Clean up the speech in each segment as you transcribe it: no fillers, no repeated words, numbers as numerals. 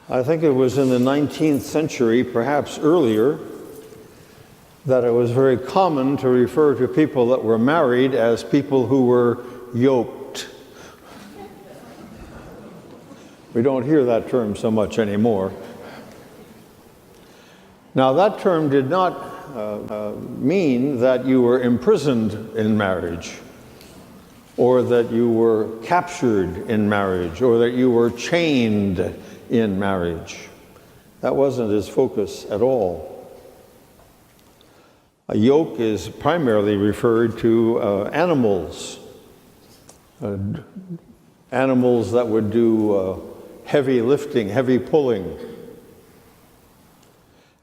I think it was in the 19th century, perhaps earlier, that it was very common to refer to people that were married as people who were yoked. We don't hear that term so much anymore. Now, that term did not mean that you were imprisoned in marriage, or that you were captured in marriage, or that you were chained in marriage. That wasn't his focus at all. A yoke is primarily referred to animals, animals that would do heavy lifting, heavy pulling.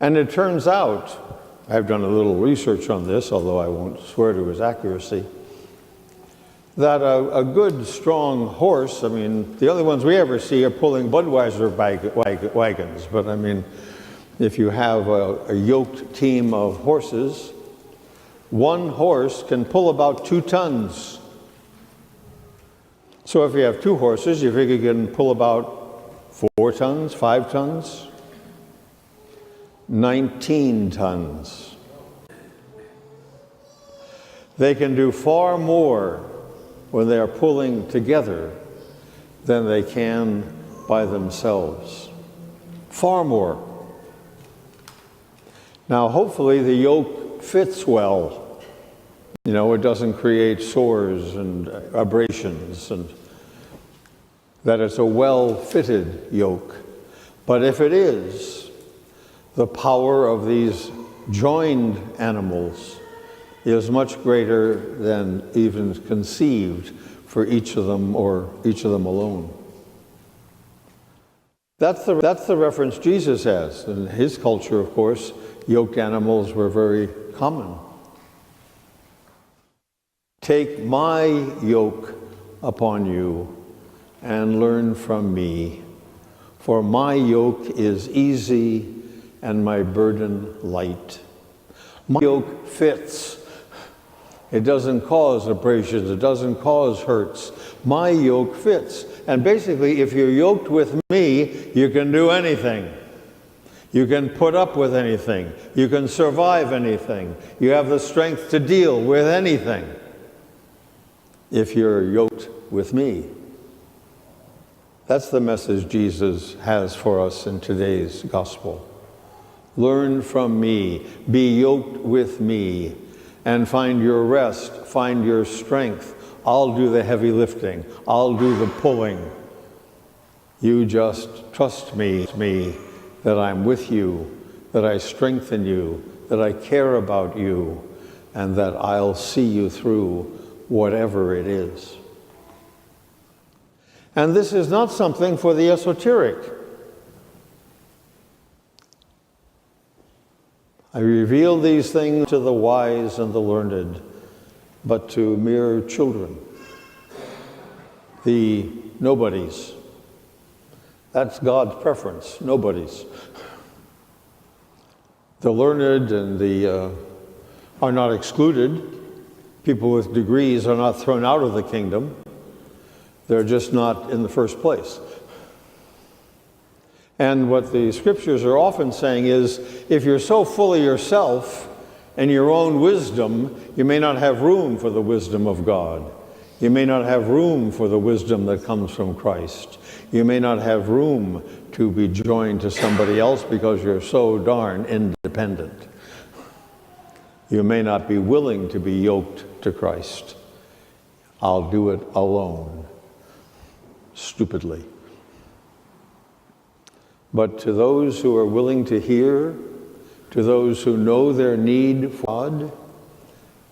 And it turns out, I've done a little research on this, although I won't swear to its accuracy, that a good, strong horse, I mean, the only ones we ever see are pulling Budweiser wagons, but I mean, if you have a yoked team of horses, one horse can pull about 2 tons. So if you have 2 horses, you figure you can pull about 4 tons, 5 tons, 19 tons. They can do far more when they are pulling together than they can by themselves. Far more. Now, hopefully the yoke fits well. You know, it doesn't create sores and abrasions, and that it's a well-fitted yoke. But if it is, the power of these joined animals is much greater than even conceived for each of them or each of them alone. That's the reference Jesus has. In his culture, of course, yoked animals were very common. Take my yoke upon you and learn from me, for my yoke is easy and my burden light. My yoke fits. It doesn't cause abrasions, it doesn't cause hurts. My yoke fits. And basically, if you're yoked with me, you can do anything. You can put up with anything. You can survive anything. You have the strength to deal with anything if you're yoked with me. That's the message Jesus has for us in today's gospel. Learn from me, be yoked with me, and find your rest, find your strength. I'll do the heavy lifting. I'll do the pulling. You just trust me that I'm with you, that I strengthen you, that I care about you, and that I'll see you through whatever it is. And this is not something for the esoteric. I reveal these things to the wise and the learned, but to mere children, the nobodies. That's God's preference, nobodies. The learned and the are not excluded. People with degrees are not thrown out of the kingdom. They're just not in the first place. And what the scriptures are often saying is, if you're so full of yourself and your own wisdom, you may not have room for the wisdom of God. You may not have room for the wisdom that comes from Christ. You may not have room to be joined to somebody else because you're so darn independent. You may not be willing to be yoked to Christ. I'll do it alone, stupidly. But to those who are willing to hear, to those who know their need for God,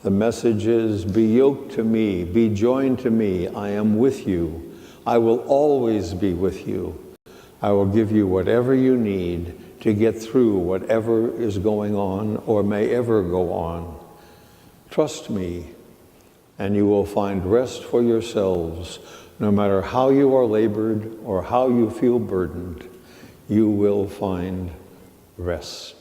the message is, be yoked to me, be joined to me, I am with you. I will always be with you. I will give you whatever you need to get through whatever is going on or may ever go on. Trust me, and you will find rest for yourselves, no matter how you are labored or how you feel burdened. You will find rest.